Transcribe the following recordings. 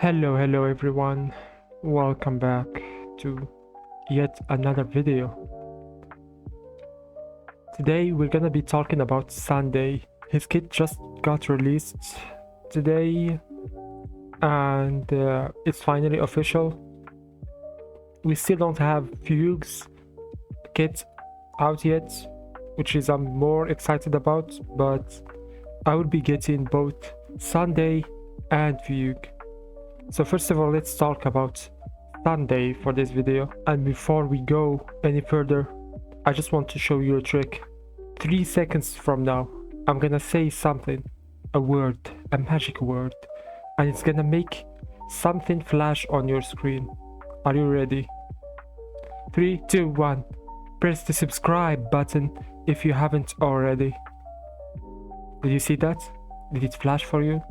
Hello everyone, welcome back to yet another video. Today we're gonna be talking about Sunday. His kit just got released today and it's finally official. We still don't have Fugue's kit out yet, which is I'm more excited about, but I will be getting both Sunday and Fugue. So first of all, let's talk about Sunday for this video. And before we go any further, I just want to show you a trick. 3 seconds from now, I'm gonna say something, a word, a magic word, and it's gonna make something flash on your screen. Are you ready? 3, 2, 1. Press the subscribe button if you haven't already. Did you see that? Did it flash for you?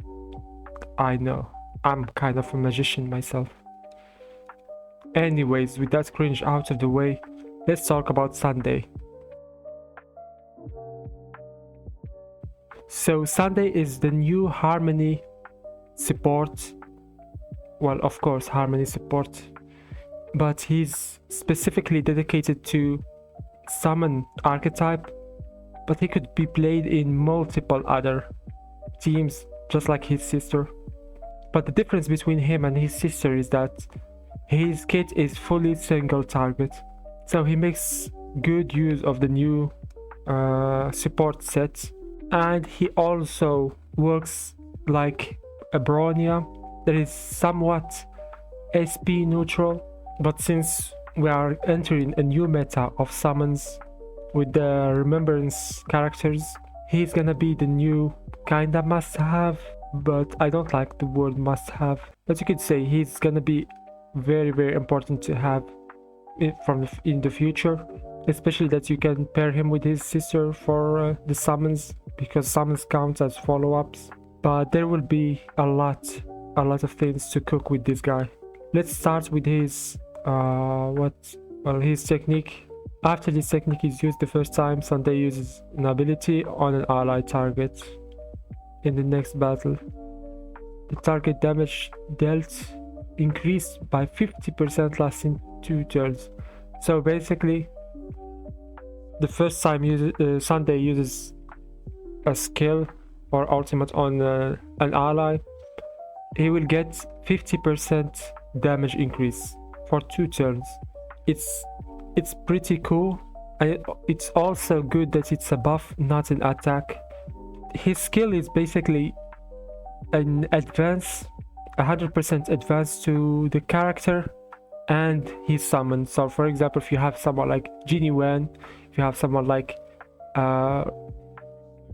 I know. I'm kind of a magician myself. Anyways, with that cringe out of the way, let's talk about Sunday. So Sunday is the new Harmony support. Well, of course, Harmony support. But he's specifically dedicated to summon archetype. But he could be played in multiple other teams, just like his sister. But the difference between him and his sister is that his kit is fully single target. So he makes good use of the new support set. And he also works like a Bronya that is somewhat SP neutral. But since we are entering a new meta of summons with the remembrance characters, he's gonna be the new kinda must-have. But I don't like the word must have, but you could say he's gonna be very important to have in the future, especially that you can pair him with his sister for the summons, because summons count as follow-ups. But there will be a lot of things to cook with this guy. Let's start with his his technique. After this technique is used the first time, Sunday uses an ability on an ally target. In the next battle, the target damage dealt increased by 50%, lasting 2 turns. So basically, the first time Sunday uses a skill or ultimate on an ally, he will get 50% damage increase for 2 turns. It's pretty cool, and it's also good that it's a buff, not an attack. His skill is basically an advance, 100% advance to the character and his summon. So for example, if you have someone like Genie Wen, if you have someone like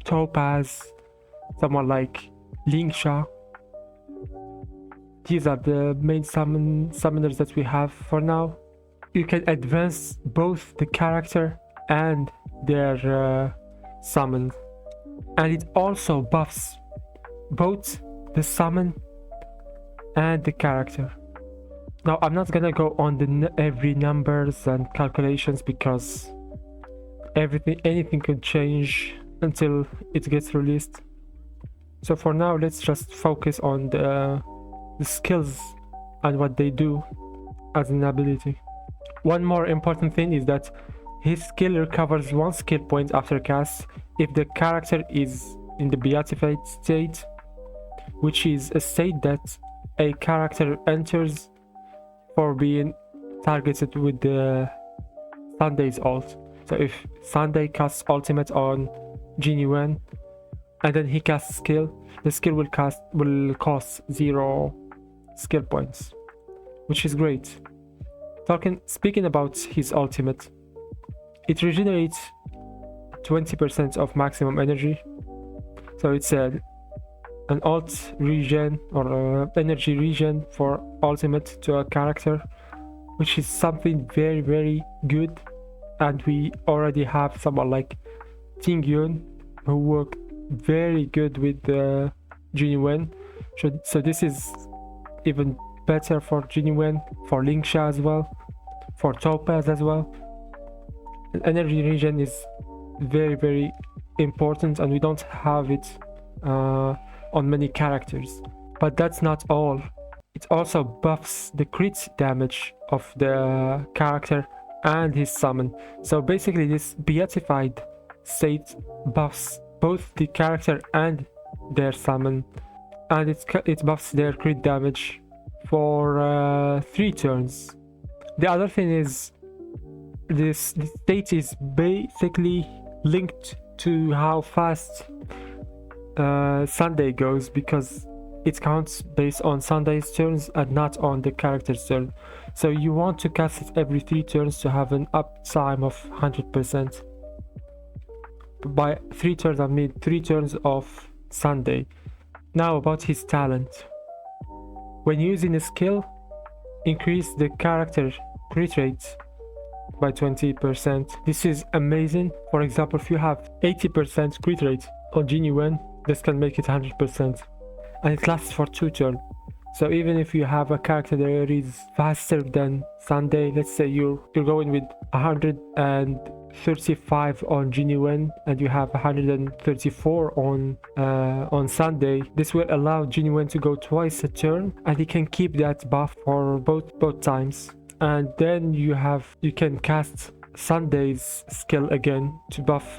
Topaz, someone like Lingsha, these are the main summoners that we have for now. You can advance both the character and their summon. And it also buffs both the summon and the character. Now I'm not gonna go on every numbers and calculations because anything could change until it gets released. So for now, let's just focus on the skills and what they do as an ability. One more important thing is that his skill recovers 1 skill point after cast if the character is in the beatified state, which is a state that a character enters for being targeted with the Sunday's ult. So if Sunday casts ultimate on Genie Wen and then he casts skill, the skill will cost 0 skill points, which is great. Speaking about his ultimate, it regenerates 20% of maximum energy. So it's an ult regen or energy regen for ultimate to a character, which is something very good. And we already have someone like Ting Yun who worked very good with Genie Wen. So this is even better for Genie Wen, for Lingsha as well, for Topaz as well. Energy regen is very important, and we don't have it on many characters. But that's not all. it also buffs the crit damage of the character and his summon. So basically this beatified state buffs both the character and their summon, and it buffs their crit damage for 3 turns. The other thing is this state is basically linked to how fast Sunday goes, because it counts based on Sunday's turns and not on the character's turn. So you want to cast it every 3 turns to have an uptime of 100%. By 3 turns I mean 3 turns of Sunday. Now about his talent. When using a skill, increase the character crit rate by 20%. This is amazing. For example, if you have 80% crit rate on Genuine, this can make it 100%. And it lasts for 2 turns. So even if you have a character that is faster than Sunday, let's say you're going with 135 on Genuine and you have 134 on Sunday, this will allow Genuine to go twice a turn, and he can keep that buff for both times. And then you can cast Sunday's skill again to buff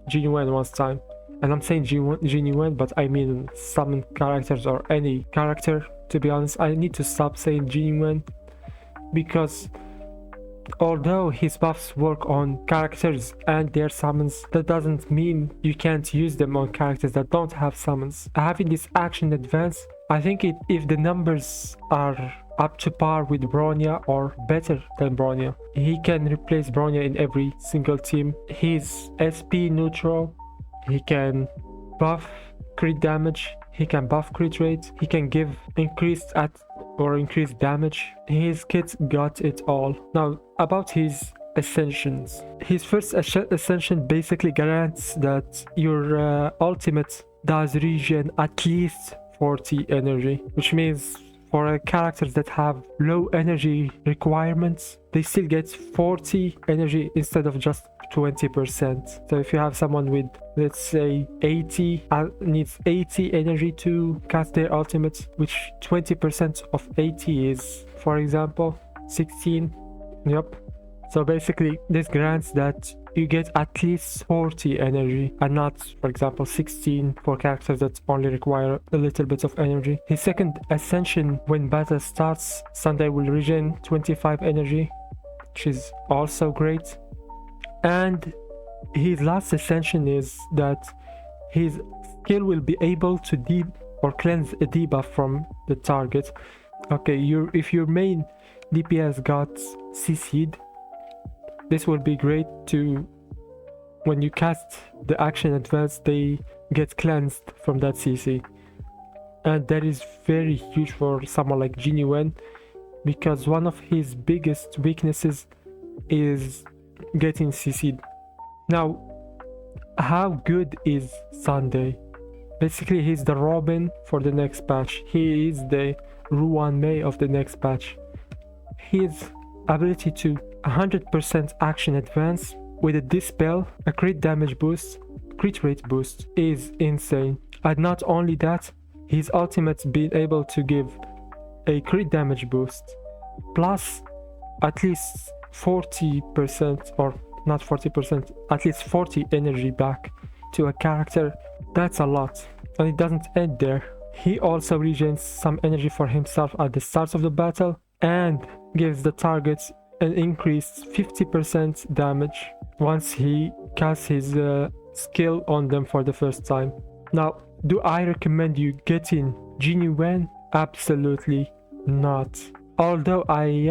Genuine once time. And I'm saying Genuine, but I mean summon characters or any character. To be honest, I need to stop saying Genuine, because although his buffs work on characters and their summons, that doesn't mean you can't use them on characters that don't have summons. Having this action advance, I think if the numbers are up to par with Bronya or better than Bronya, he can replace Bronya in every single team. He's SP neutral. He can buff crit damage, he can buff crit rate, he can give increased damage. His kit got it all. Now about his ascensions. His first ascension basically grants that your ultimate does regen at least 40 energy, which means for characters that have low energy requirements, they still get 40 energy instead of just 20%. So if you have someone with, let's say, 80 needs 80 energy to cast their ultimate, which 20% of 80 is, for example, 16. Yep. So basically this grants that you get at least 40 energy and not, for example, 16 for characters that only require a little bit of energy. His second ascension, when battle starts, Sunday will regen 25 energy, which is also great. And his last ascension is that his skill will be able to cleanse a debuff from the target. Okay, if your main DPS got CC'd, this will be great to, when you cast the action advance, they get cleansed from that CC. And that is very huge for someone like Genuine, because one of his biggest weaknesses is getting CC'd. Now, how good is Sunday? Basically, he's the Robin for the next patch. He is the Ruan Mei of the next patch. His ability to 100% action advance with a dispel, a crit damage boost, crit rate boost is insane. And not only that, his ultimate being able to give a crit damage boost plus at least 40%, or not 40%, at least 40 energy back to a character. That's a lot. And it doesn't end there. He also regains some energy for himself at the start of the battle and gives the targets an increased 50% damage once he casts his skill on them for the first time. Now, do I recommend you getting Genuine? Absolutely not. Although I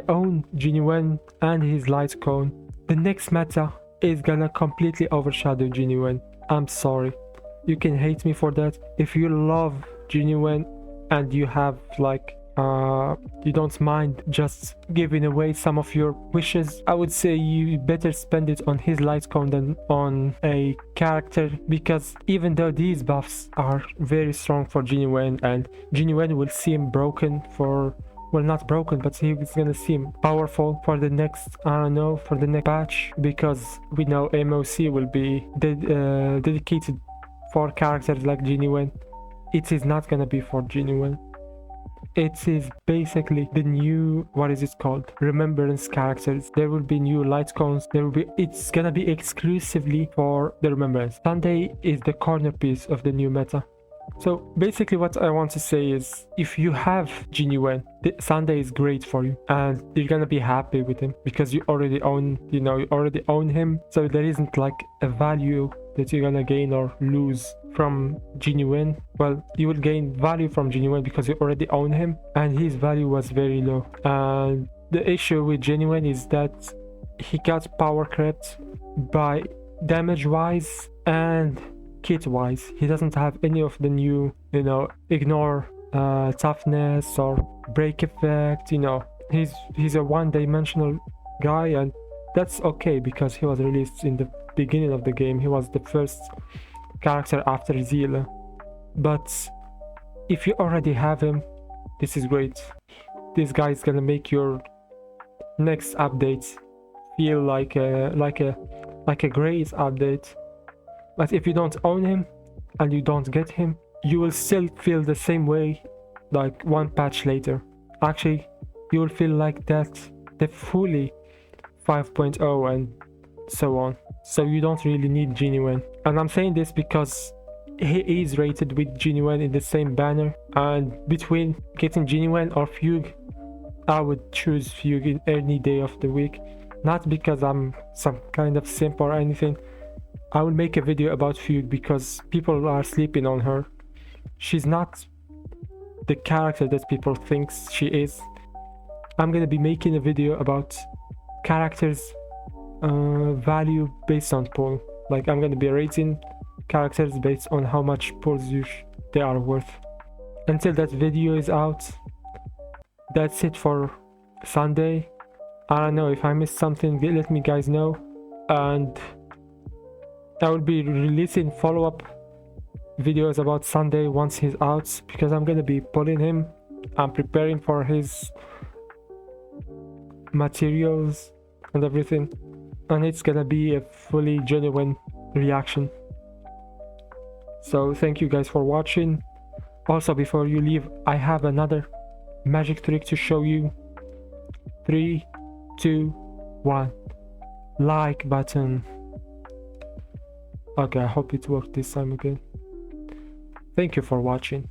own Genuine and his light cone, the next meta is gonna completely overshadow Genuine. I'm sorry. You can hate me for that. If you love Genuine and you have you don't mind just giving away some of your wishes, I would say you better spend it on his light cone than on a character, because even though these buffs are very strong for Genuine, and Genuine will seem broken for, well, not broken, but he's gonna seem powerful for the next, for the next patch, because we know MOC will be dedicated for characters like Genuine. It is not gonna be for Genuine. It is basically the new, what is it called, remembrance characters. There will be new light cones. It's gonna be exclusively for the remembrance. Sunday is the corner piece of the new meta. So basically what I want to say is, if you have Genuine, Sunday is great for you and you're gonna be happy with him because you already own, you already own him. So there isn't like a value that you're gonna gain or lose from Genuine. Well, you will gain value from Genuine because you already own him and his value was very low. And the issue with Genuine is that he got power crept by damage wise and kit wise. He doesn't have any of the new, ignore toughness or break effect. He's a one-dimensional guy, and that's okay because he was released in the beginning of the game. He was the first character after Zila. But if you already have him, this is great. This guy is gonna make your next update feel like a great update. But if you don't own him and you don't get him, you will still feel the same way like one patch later. Actually, you will feel like that the fully 5.0 and so on. So you don't really need Genuine. And I'm saying this because he is rated with Genuine in the same banner, and between getting Genuine or Fugue, I would choose Fugue in any day of the week. Not because I'm some kind of simp or anything. I will make a video about Fugue because people are sleeping on her. She's not the character that people think she is. I'm gonna be making a video about characters value based on pull. Like, I'm gonna be rating characters based on how much pulls they are worth. Until that video is out, that's it for Sunday. I don't know, if I missed something, let me guys know. And I will be releasing follow-up videos about Sunday once he's out, because I'm gonna be pulling him. I'm preparing for his materials and everything, and it's gonna be a fully genuine reaction. So thank you guys for watching. Also, before you leave, I have another magic trick to show you. 3, 2, 1. Like button. Okay, I hope it worked this time again. Thank you for watching.